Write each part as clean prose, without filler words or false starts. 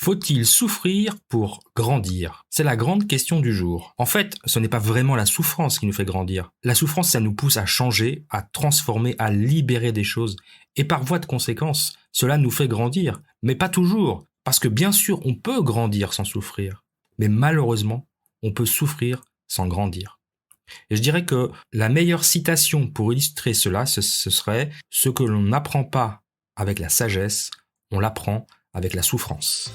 Faut-il souffrir pour grandir? C'est la grande question du jour. En fait, ce n'est pas vraiment la souffrance qui nous fait grandir. La souffrance, ça nous pousse à changer, à transformer, à libérer des choses. Et par voie de conséquence, cela nous fait grandir. Mais pas toujours. Parce que bien sûr, on peut grandir sans souffrir. Mais malheureusement, on peut souffrir sans grandir. Et je dirais que la meilleure citation pour illustrer cela, ce serait « Ce que l'on n'apprend pas avec la sagesse, on l'apprend avec la souffrance ».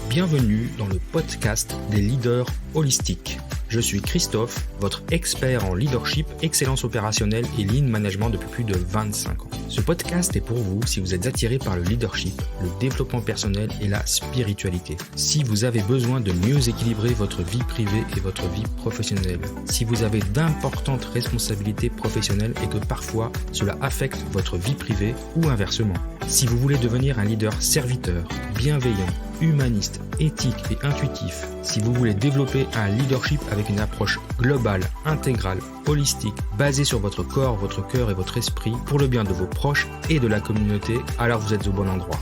Bienvenue dans le podcast des leaders holistiques. Je suis Christophe, votre expert en leadership, excellence opérationnelle et lean management depuis plus de 25 ans. Ce podcast est pour vous si vous êtes attiré par le leadership, le développement personnel et la spiritualité. Si vous avez besoin de mieux équilibrer votre vie privée et votre vie professionnelle. Si vous avez d'importantes responsabilités professionnelles et que parfois cela affecte votre vie privée ou inversement. Si vous voulez devenir un leader serviteur, bienveillant, humaniste, éthique et intuitif, si vous voulez développer un leadership avec une approche globale, intégrale, holistique, basée sur votre corps, votre cœur et votre esprit, pour le bien de vos proches et de la communauté, alors vous êtes au bon endroit.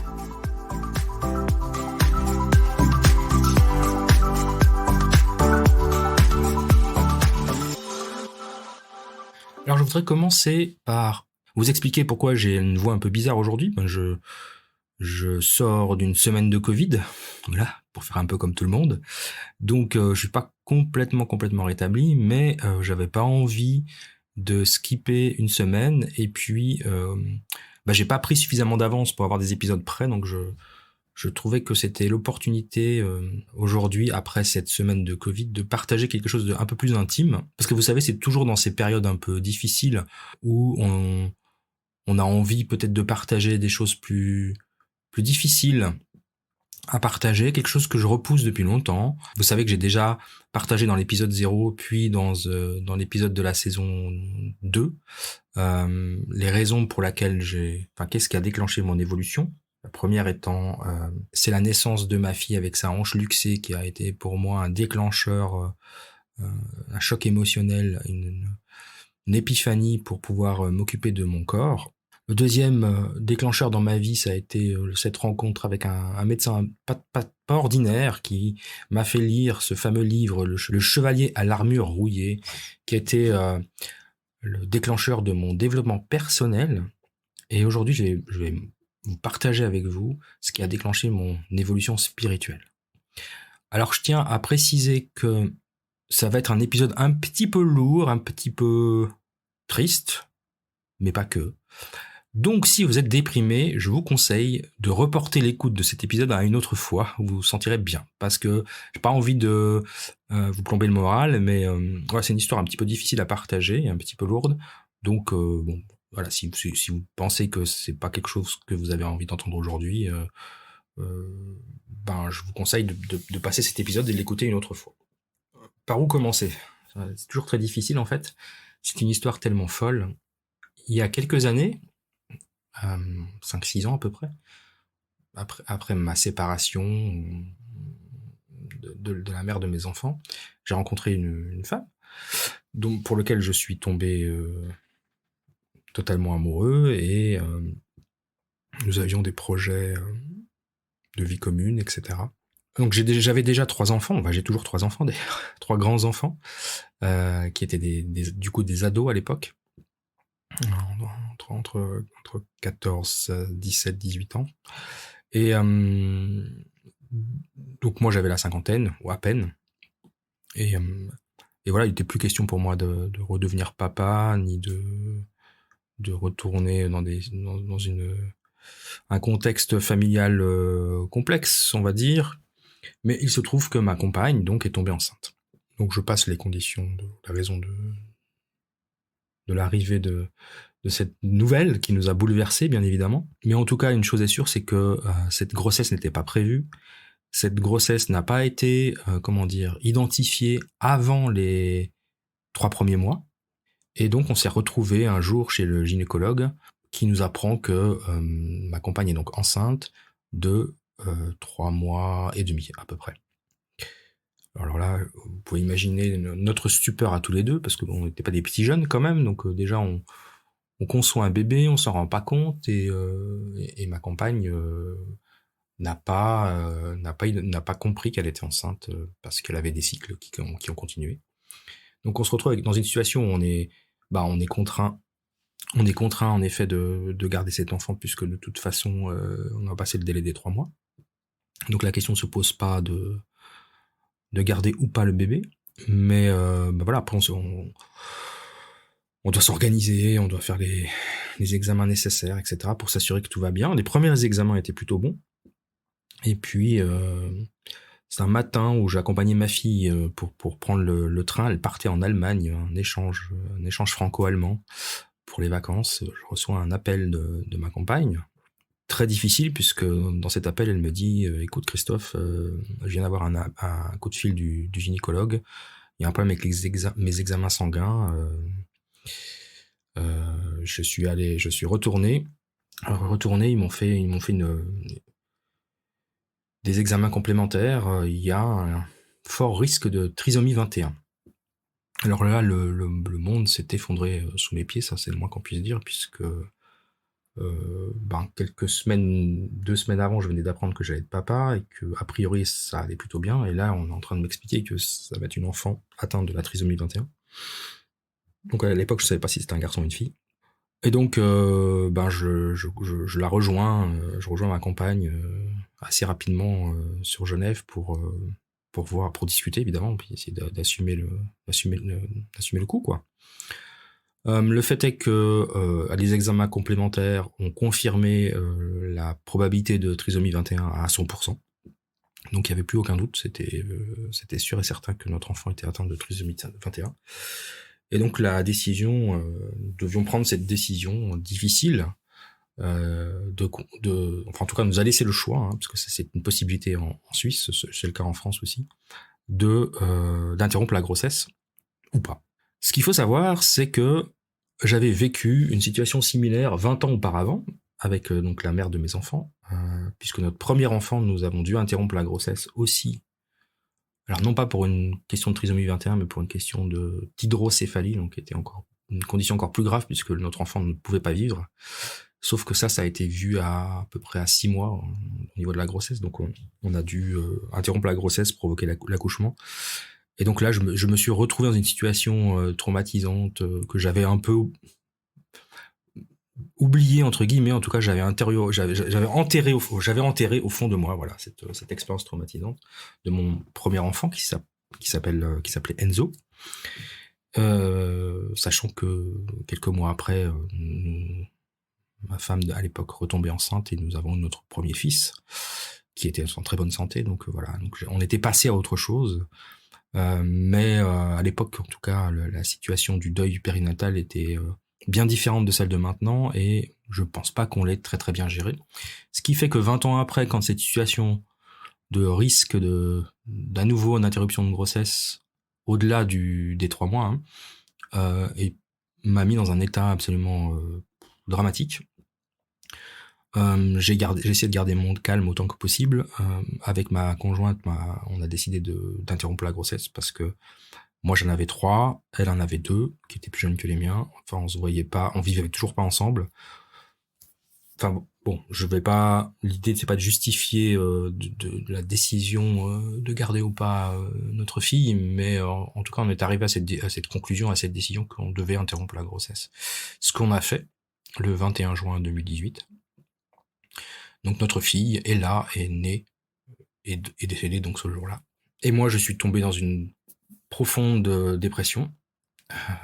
Alors je voudrais commencer par vous expliquer pourquoi j'ai une voix un peu bizarre aujourd'hui. Je sors d'une semaine de Covid, voilà, pour faire un peu comme tout le monde. Donc je suis pas complètement rétabli, mais j'avais pas envie de skipper une semaine. Et puis j'ai pas pris suffisamment d'avance pour avoir des épisodes prêts, donc je trouvais que c'était l'opportunité aujourd'hui, après cette semaine de Covid, de partager quelque chose de un peu plus intime. Parce que vous savez, c'est toujours dans ces périodes un peu difficiles où on a envie peut-être de partager des choses plus difficiles à partager, quelque chose que je repousse depuis longtemps. Vous savez que j'ai déjà partagé dans l'épisode 0, puis dans l'épisode de la saison 2, les raisons pour lesquelles qu'est-ce qui a déclenché mon évolution. La première étant, c'est la naissance de ma fille avec sa hanche luxée qui a été pour moi un déclencheur, un choc émotionnel, une épiphanie pour pouvoir m'occuper de mon corps. Le deuxième déclencheur dans ma vie, ça a été cette rencontre avec un médecin pas ordinaire qui m'a fait lire ce fameux livre, Le Chevalier à l'armure rouillée, qui a été le déclencheur de mon développement personnel. Et aujourd'hui, je vais vous partager avec vous ce qui a déclenché mon évolution spirituelle. Alors, je tiens à préciser que ça va être un épisode un petit peu lourd, un petit peu triste, mais pas que. Donc, si vous êtes déprimé, je vous conseille de reporter l'écoute de cet épisode à une autre fois où vous vous sentirez bien. Parce que j'ai pas envie de vous plomber le moral, mais c'est une histoire un petit peu difficile à partager, un petit peu lourde. Donc, voilà, si vous pensez que c'est pas quelque chose que vous avez envie d'entendre aujourd'hui, je vous conseille de passer cet épisode et de l'écouter une autre fois. Par où commencer ? C'est toujours très difficile en fait. C'est une histoire tellement folle. Il y a quelques années, 5-6 ans à peu près, après ma séparation de la mère de mes enfants, j'ai rencontré une femme pour laquelle je suis tombé totalement amoureux et nous avions des projets de vie commune, etc. Donc j'avais déjà 3 enfants, j'ai toujours 3 enfants d'ailleurs, 3 grands enfants qui étaient des ados à l'époque. Entre 14, 17, 18 ans. Et donc moi j'avais la cinquantaine, ou à peine. Et voilà, il n'était plus question pour moi de redevenir papa, ni de retourner dans un contexte familial complexe, on va dire. Mais il se trouve que ma compagne donc est tombée enceinte. Donc je passe les conditions la raison de l'arrivée de cette nouvelle qui nous a bouleversés, bien évidemment. Mais en tout cas, une chose est sûre, c'est que cette grossesse n'était pas prévue. Cette grossesse n'a pas été, identifiée avant les 3 premiers mois. Et donc, on s'est retrouvés un jour chez le gynécologue qui nous apprend que ma compagne est donc enceinte de 3 mois et demi à peu près. Alors là, vous pouvez imaginer notre stupeur à tous les deux, parce qu'on n'était pas des petits jeunes quand même, donc déjà on conçoit un bébé, on s'en rend pas compte, et ma compagne n'a pas compris qu'elle était enceinte parce qu'elle avait des cycles qui ont continué. Donc on se retrouve dans une situation où on est contraint. On est contraint en effet de garder cet enfant puisque de toute façon on a passé le délai des 3 mois. Donc la question ne se pose pas de garder ou pas le bébé. Mais voilà, après on doit s'organiser, on doit faire les examens nécessaires, etc. pour s'assurer que tout va bien. Les premiers examens étaient plutôt bons. Et puis c'est un matin où j'accompagnais ma fille pour prendre le train. Elle partait en Allemagne, un échange franco-allemand pour les vacances. Je reçois un appel de ma compagne, très difficile puisque dans cet appel elle me dit écoute Christophe, je viens d'avoir un coup de fil du gynécologue, il y a un problème avec mes examens sanguins, je suis retourné, ils m'ont fait des examens complémentaires, il y a un fort risque de trisomie 21. Alors là, le monde s'est effondré sous mes pieds, ça c'est le moins qu'on puisse dire, puisque quelques semaines, 2 semaines avant, je venais d'apprendre que j'allais être papa et que a priori ça allait plutôt bien. Et là, on est en train de m'expliquer que ça va être une enfant atteinte de la trisomie 21. Donc à l'époque, je savais pas si c'était un garçon ou une fille. Et donc, je la rejoins, je rejoins ma compagne assez rapidement sur Genève pour discuter évidemment, puis essayer d'assumer le coup, quoi. Le fait est que les examens complémentaires ont confirmé la probabilité de trisomie 21 à 100%. Donc il n'y avait plus aucun doute, c'était sûr et certain que notre enfant était atteint de trisomie 21. Et donc la décision, devions prendre cette décision difficile, enfin en tout cas nous a laissé le choix, parce que c'est une possibilité en Suisse, c'est le cas en France aussi, d'interrompre la grossesse ou pas. Ce qu'il faut savoir, c'est que j'avais vécu une situation similaire 20 ans auparavant avec donc la mère de mes enfants, puisque notre premier enfant, nous avons dû interrompre la grossesse aussi. Alors non pas pour une question de trisomie 21, mais pour une question d'hydrocéphalie, donc qui était encore une condition encore plus grave puisque notre enfant ne pouvait pas vivre. Sauf que ça a été vu à peu près à 6 mois au niveau de la grossesse, donc on a dû interrompre la grossesse, provoquer l'accouchement. Et donc là, je me suis retrouvé dans une situation traumatisante que j'avais un peu oublié entre guillemets. En tout cas, j'avais enterré au fond de moi, voilà, cette expérience traumatisante de mon premier enfant qui s'appelait Enzo. Sachant que quelques mois après, ma femme à l'époque retombait enceinte et nous avons notre premier fils qui était en très bonne santé. Donc voilà, donc on était passé à autre chose. Mais à l'époque, en tout cas, la situation du deuil périnatal était bien différente de celle de maintenant, et je pense pas qu'on l'ait très très bien gérée. Ce qui fait que 20 ans après, quand cette situation de risque d'un nouveau en interruption de grossesse, au-delà des 3 mois, et m'a mis dans un état absolument dramatique. J'ai essayé de garder mon calme autant que possible. Avec ma conjointe, on a décidé d'interrompre la grossesse parce que moi j'en avais 3, elle en avait 2, qui étaient plus jeunes que les miens. Enfin, on se voyait pas, on vivait toujours pas ensemble. Enfin bon, l'idée c'est pas de justifier de la décision de garder ou pas notre fille, mais en tout cas on est arrivé à cette conclusion, à cette décision qu'on devait interrompre la grossesse. Ce qu'on a fait le 21 juin 2018. Donc notre fille est là, est née, est décédée donc ce jour-là. Et moi je suis tombé dans une profonde dépression,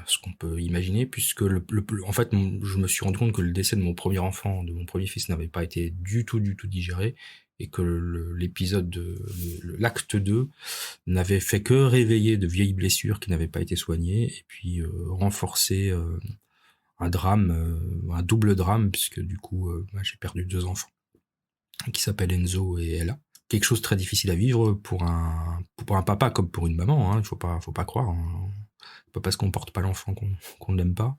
ce qu'on peut imaginer, puisque en fait je me suis rendu compte que le décès de mon premier enfant, de mon premier fils, n'avait pas été du tout digéré, et que l'acte 2 n'avait fait que réveiller de vieilles blessures qui n'avaient pas été soignées, et puis renforcer un double drame, puisque du coup j'ai perdu 2 enfants qui s'appelle Enzo et Ella. Quelque chose de très difficile à vivre pour un papa comme pour une maman, il faut pas croire. Pas parce qu'on porte pas l'enfant qu'on ne l'aime pas.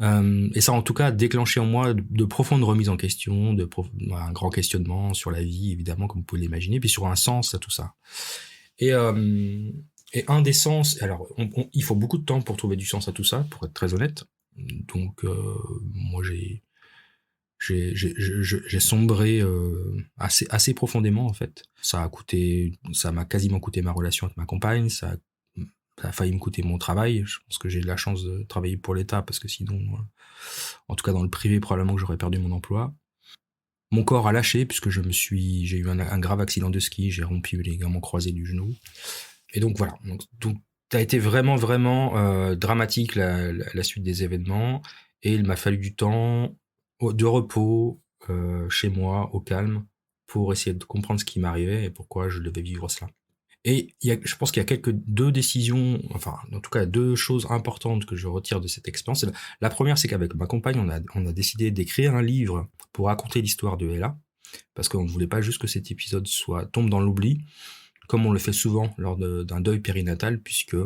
Et ça, en tout cas, a déclenché en moi de profondes remises en question, un grand questionnement sur la vie, évidemment, comme vous pouvez l'imaginer, puis sur un sens à tout ça. Et, euh, et un des sens, alors, il faut beaucoup de temps pour trouver du sens à tout ça, pour être très honnête. Donc, moi, j'ai sombré assez profondément, en fait. Ça m'a quasiment coûté ma relation avec ma compagne, ça a failli me coûter mon travail. Je pense que j'ai de la chance de travailler pour l'État, parce que sinon, en tout cas dans le privé, probablement que j'aurais perdu mon emploi. Mon corps a lâché, puisque j'ai eu un grave accident de ski, j'ai rompu les ligaments croisés du genou. Et donc voilà. Donc ça a été vraiment dramatique la suite des événements, et il m'a fallu du temps de repos chez moi, au calme, pour essayer de comprendre ce qui m'arrivait et pourquoi je devais vivre cela. Et je pense qu'il y a deux décisions, enfin, en tout cas, deux choses importantes que je retire de cette expérience. La première, c'est qu'avec ma compagne, on a décidé d'écrire un livre pour raconter l'histoire de Ella, parce qu'on ne voulait pas juste que cet épisode tombe dans l'oubli, comme on le fait souvent lors d'un deuil périnatal, puisque,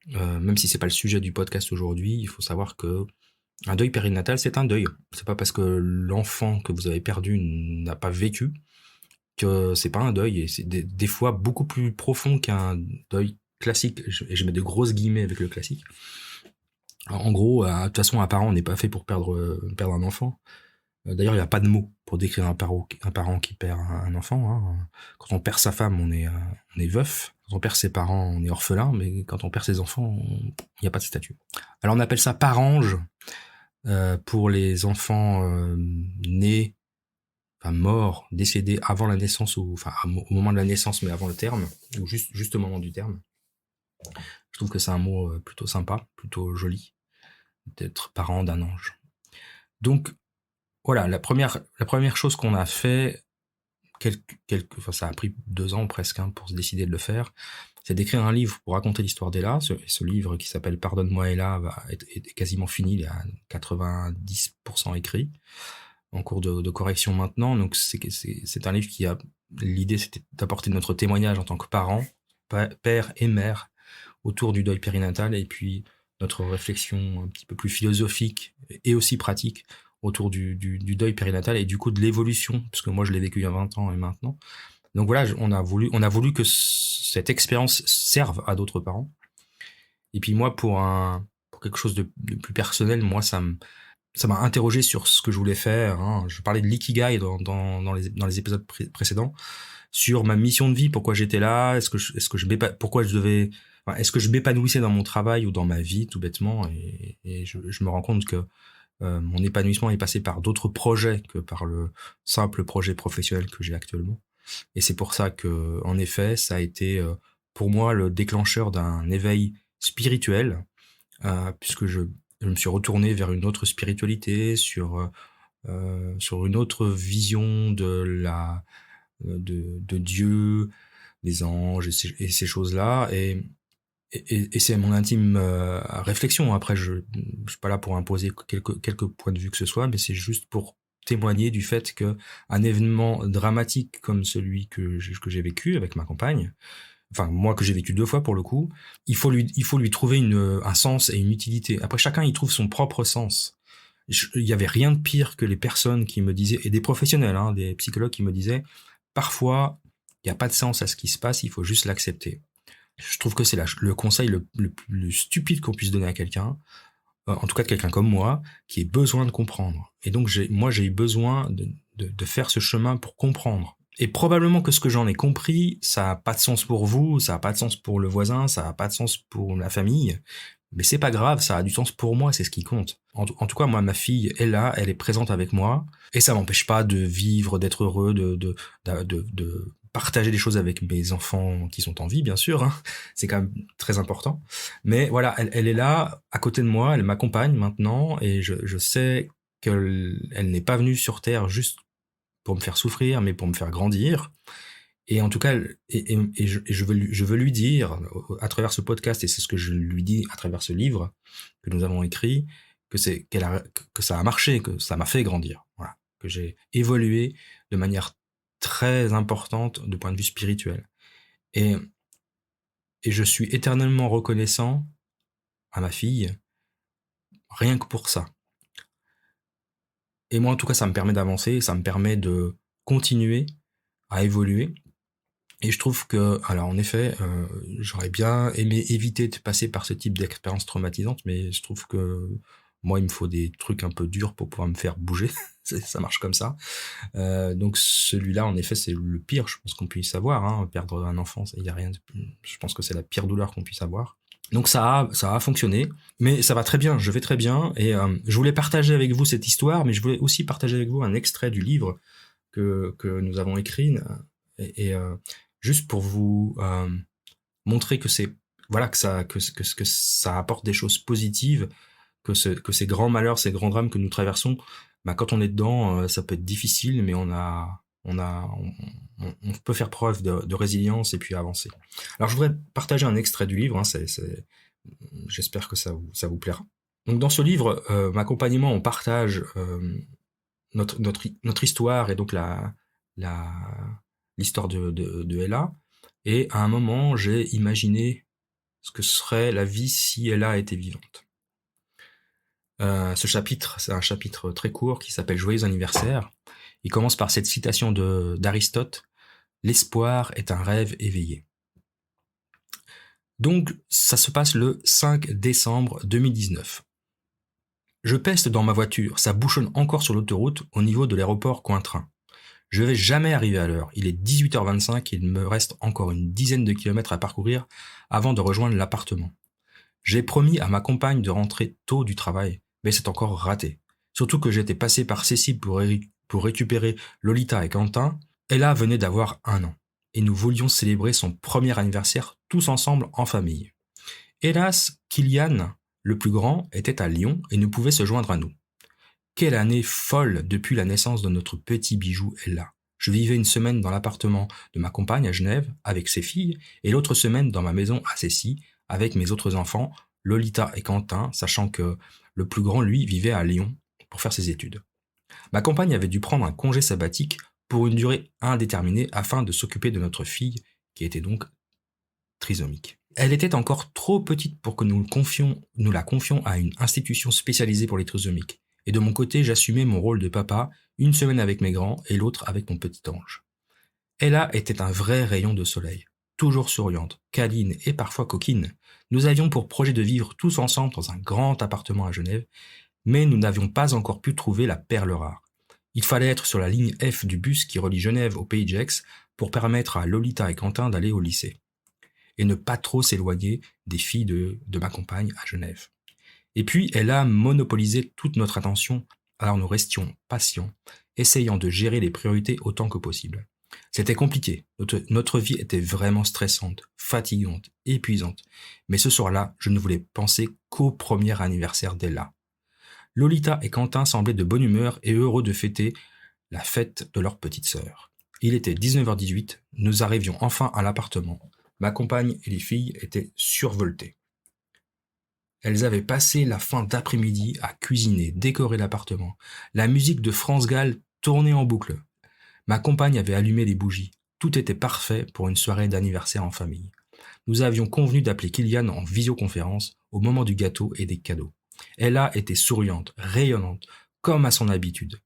même si c'est pas le sujet du podcast aujourd'hui, il faut savoir que un deuil périnatal, c'est un deuil. C'est pas parce que l'enfant que vous avez perdu n'a pas vécu que c'est pas un deuil, et c'est des fois beaucoup plus profond qu'un deuil classique, et je mets de grosses guillemets avec le classique. Alors, en gros, de toute façon, un parent n'est pas fait pour perdre un enfant. D'ailleurs, il n'y a pas de mots pour décrire un parent qui perd un enfant. Hein. Quand on perd sa femme, on est veuf. Quand on perd ses parents, on est orphelin. Mais quand on perd ses enfants, il n'y a pas de statut. Alors on appelle ça parange pour les enfants nés, enfin morts, décédés avant la naissance, ou enfin au moment de la naissance, mais avant le terme, ou juste au moment du terme. Je trouve que c'est un mot plutôt sympa, plutôt joli, d'être parent d'un ange. Donc voilà, la première chose qu'on a fait, enfin, ça a pris 2 ans presque pour se décider de le faire, c'est d'écrire un livre pour raconter l'histoire d'Ella. Ce livre, qui s'appelle Pardonne-moi Ella, est quasiment fini, il est à 90% écrit, en cours de correction maintenant. Donc c'est un livre l'idée, c'était d'apporter notre témoignage en tant que parents, père et mère, autour du deuil périnatal, et puis notre réflexion un petit peu plus philosophique et aussi pratique autour du deuil périnatal, et du coup de l'évolution, parce que moi je l'ai vécu il y a 20 ans et maintenant. Donc voilà, on a voulu que cette expérience serve à d'autres parents. Et puis moi, pour quelque chose de plus personnel, moi ça m'a interrogé sur ce que je voulais faire. Hein. Je parlais de l'ikigai dans les épisodes précédents, sur ma mission de vie, pourquoi j'étais là, est-ce que je m'épanouissais dans mon travail ou dans ma vie, tout bêtement. Et je me rends compte que mon épanouissement est passé par d'autres projets que par le simple projet professionnel que j'ai actuellement. Et c'est pour ça que, en effet, ça a été pour moi le déclencheur d'un éveil spirituel, puisque je me suis retourné vers une autre spiritualité, sur une autre vision de Dieu, des anges et ces choses-là. Et c'est mon intime réflexion. Après, je suis pas là pour imposer quelques points de vue que ce soit, mais c'est juste pour témoigner du fait que un événement dramatique comme celui que j'ai vécu avec ma compagne, enfin moi que j'ai vécu 2 fois pour le coup, il faut lui trouver un sens et une utilité. Après, chacun y trouve son propre sens. Il y avait rien de pire que les personnes qui me disaient, et des professionnels, hein, des psychologues qui me disaient, parfois il n'y a pas de sens à ce qui se passe, il faut juste l'accepter. Je trouve que c'est le conseil le plus stupide qu'on puisse donner à quelqu'un, en tout cas de quelqu'un comme moi, qui ait besoin de comprendre. Et donc j'ai eu besoin de faire ce chemin pour comprendre. Et probablement que ce que j'en ai compris, ça a pas de sens pour vous, ça a pas de sens pour le voisin, ça a pas de sens pour la famille, mais c'est pas grave, ça a du sens pour moi, c'est ce qui compte. En tout cas, moi, ma fille est là, elle est présente avec moi, et ça m'empêche pas de vivre, d'être heureux, de partager des choses avec mes enfants qui sont en vie, bien sûr, hein. C'est quand même très important. Mais voilà, elle est là, à côté de moi, elle m'accompagne maintenant, et je sais qu'elle n'est pas venue sur Terre juste pour me faire souffrir, mais pour me faire grandir. Et en tout cas, je veux lui dire, à travers ce podcast, et c'est ce que je lui dis à travers ce livre que nous avons écrit, que ça a marché, que ça m'a fait grandir. Voilà. Que j'ai évolué de manière très importante de point de vue spirituel. Et, et je suis éternellement reconnaissant à ma fille, rien que pour ça. Et moi, en tout cas, ça me permet d'avancer, ça me permet de continuer à évoluer. Et je trouve que, alors en effet, j'aurais bien aimé éviter de passer par ce type d'expérience traumatisante, mais je trouve que moi, il me faut des trucs un peu durs pour pouvoir me faire bouger. Ça marche comme ça. Donc celui-là, en effet, c'est le pire, je pense qu'on puisse avoir. Hein. Perdre un enfant, il y a rien. Je pense que c'est la pire douleur qu'on puisse avoir. Donc ça a fonctionné, mais ça va très bien, je vais très bien, et je voulais partager avec vous cette histoire, mais je voulais aussi partager avec vous un extrait du livre que nous avons écrit, et juste pour vous montrer que c'est voilà que ça apporte des choses positives, que ces grands malheurs, ces grands drames que nous traversons, bah, quand on est dedans, ça peut être difficile, mais on peut faire preuve de résilience et puis avancer. Alors je voudrais partager un extrait du livre, hein, j'espère que ça vous plaira. Donc dans ce livre, ma compagne et moi, on partage notre histoire et donc l'histoire de Ella. Et à un moment, j'ai imaginé ce que serait la vie si Ella était vivante. Ce chapitre, c'est un chapitre très court qui s'appelle Joyeux anniversaire. Il commence par cette citation d'Aristote: l'espoir est un rêve éveillé. Donc, ça se passe le 5 décembre 2019. Je peste dans ma voiture, ça bouchonne encore sur l'autoroute au niveau de l'aéroport Cointrin. Je vais jamais arriver à l'heure, il est 18h25 et il me reste encore une dizaine de kilomètres à parcourir avant de rejoindre l'appartement. J'ai promis à ma compagne de rentrer tôt du travail, mais c'est encore raté. Surtout que j'étais passé par Cécile pour récupérer Lolita et Quentin. Ella venait d'avoir 1 an, et nous voulions célébrer son premier anniversaire tous ensemble en famille. Hélas, Kylian, le plus grand, était à Lyon et ne pouvait se joindre à nous. Quelle année folle depuis la naissance de notre petit bijou Ella. Je vivais une semaine dans l'appartement de ma compagne à Genève avec ses filles et l'autre semaine dans ma maison à Cessy avec mes autres enfants, Lolita et Quentin, sachant que le plus grand, lui, vivait à Lyon pour faire ses études. Ma compagne avait dû prendre un congé sabbatique pour une durée indéterminée afin de s'occuper de notre fille qui était donc trisomique. Elle était encore trop petite pour que nous la confions à une institution spécialisée pour les trisomiques. Et de mon côté, j'assumais mon rôle de papa, une semaine avec mes grands et l'autre avec mon petit ange. Ella était un vrai rayon de soleil, toujours souriante, câline et parfois coquine. Nous avions pour projet de vivre tous ensemble dans un grand appartement à Genève, mais nous n'avions pas encore pu trouver la perle rare. Il fallait être sur la ligne F du bus qui relie Genève au Pays de Gex pour permettre à Lolita et Quentin d'aller au lycée et ne pas trop s'éloigner des filles de ma compagne à Genève. Et puis, elle a monopolisé toute notre attention, alors nous restions patients, essayant de gérer les priorités autant que possible. C'était compliqué, notre vie était vraiment stressante, fatigante, épuisante, mais ce soir-là, je ne voulais penser qu'au premier anniversaire d'Ella. Lolita et Quentin semblaient de bonne humeur et heureux de fêter la fête de leur petite sœur. Il était 19h18, nous arrivions enfin à l'appartement. Ma compagne et les filles étaient survoltées. Elles avaient passé la fin d'après-midi à cuisiner, décorer l'appartement. La musique de France Gall tournait en boucle. Ma compagne avait allumé les bougies. Tout était parfait pour une soirée d'anniversaire en famille. Nous avions convenu d'appeler Kylian en visioconférence au moment du gâteau et des cadeaux. Ella était souriante, rayonnante, comme à son habitude.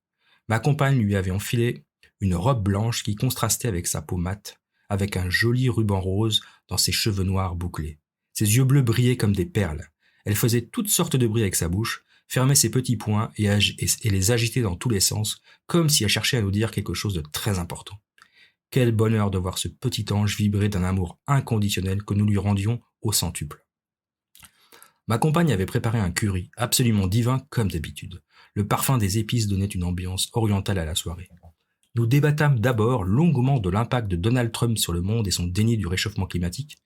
Ma compagne lui avait enfilé une robe blanche qui contrastait avec sa peau mate, avec un joli ruban rose dans ses cheveux noirs bouclés. Ses yeux bleus brillaient comme des perles. Elle faisait toutes sortes de bruits avec sa bouche, fermait ses petits poings et les agitait dans tous les sens, comme si elle cherchait à nous dire quelque chose de très important. Quel bonheur de voir ce petit ange vibrer d'un amour inconditionnel que nous lui rendions au centuple. Ma compagne avait préparé un curry, absolument divin comme d'habitude. Le parfum des épices donnait une ambiance orientale à la soirée. Nous débattâmes d'abord longuement de l'impact de Donald Trump sur le monde et son déni du réchauffement climatique,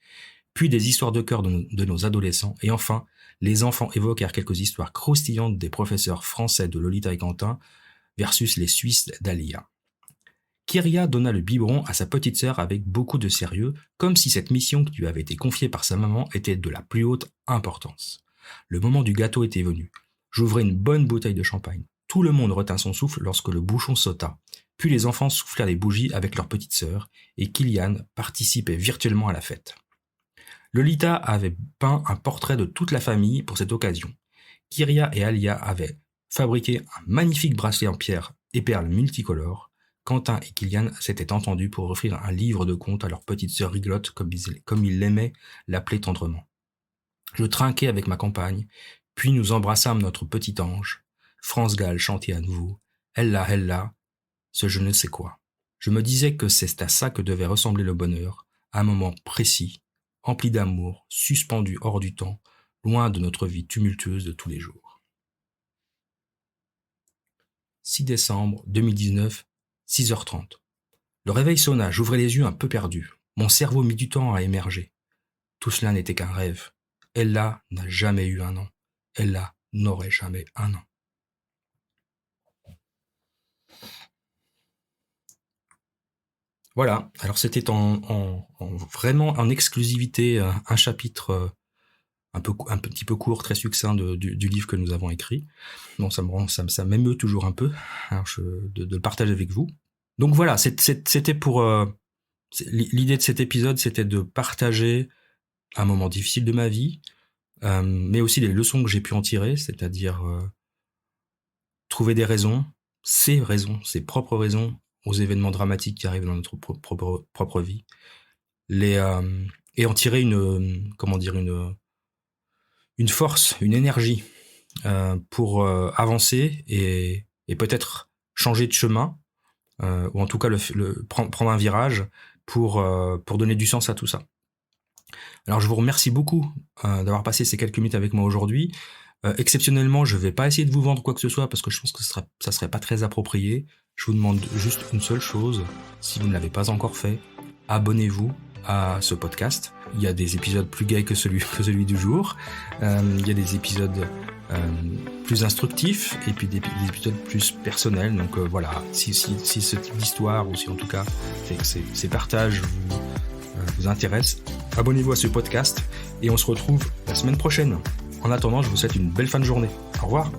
puis des histoires de cœur de nos adolescents, et enfin, les enfants évoquèrent quelques histoires croustillantes des professeurs français de Lolita et Quentin versus les Suisses d'Alia. Kyria donna le biberon à sa petite sœur avec beaucoup de sérieux, comme si cette mission qui lui avait été confiée par sa maman était de la plus haute importance. Le moment du gâteau était venu. J'ouvrais une bonne bouteille de champagne. Tout le monde retint son souffle lorsque le bouchon sauta. Puis les enfants soufflèrent les bougies avec leur petite sœur, et Kylian participait virtuellement à la fête. Lolita avait peint un portrait de toute la famille pour cette occasion. Kyria et Alia avaient fabriqué un magnifique bracelet en pierre et perles multicolores. Quentin et Kylian s'étaient entendus pour offrir un livre de contes à leur petite sœur rigolote comme ils l'aimaient l'appeler tendrement. Je trinquai avec ma compagne, puis nous embrassâmes notre petit ange. France Gall chantait à nouveau « Ella, Ella », ce je ne sais quoi. Je me disais que c'est à ça que devait ressembler le bonheur, à un moment précis, empli d'amour, suspendu hors du temps, loin de notre vie tumultueuse de tous les jours. 6 décembre 2019, 6h30. Le réveil sonna, j'ouvrais les yeux un peu perdu. Mon cerveau mit du temps à émerger. Tout cela n'était qu'un rêve. Ella n'a jamais eu un an. Ella n'aurait jamais un an. Voilà, alors c'était vraiment en exclusivité un chapitre un petit peu court, très succinct du livre que nous avons écrit. Bon, ça m'émeut toujours un peu de le partager avec vous. Donc voilà, c'était pour l'idée de cet épisode, c'était de partager un moment difficile de ma vie, mais aussi les leçons que j'ai pu en tirer, c'est-à-dire trouver des raisons, ses propres raisons aux événements dramatiques qui arrivent dans notre propre vie, et en tirer une force, une énergie pour avancer et peut-être changer de chemin, ou en tout cas prendre un virage pour donner du sens à tout ça. Alors je vous remercie beaucoup d'avoir passé ces quelques minutes avec moi aujourd'hui. Exceptionnellement, je ne vais pas essayer de vous vendre quoi que ce soit parce que je pense que ça serait pas très approprié. Je vous demande juste une seule chose, si vous ne l'avez pas encore fait, abonnez-vous à ce podcast. Il y a des épisodes plus gais que celui du jour. Il y a des épisodes plus instructifs et puis des épisodes plus personnels. Donc voilà, si ce type d'histoire ou si en tout cas ces partages vous intéressent, abonnez-vous à ce podcast et on se retrouve la semaine prochaine. En attendant, je vous souhaite une belle fin de journée. Au revoir.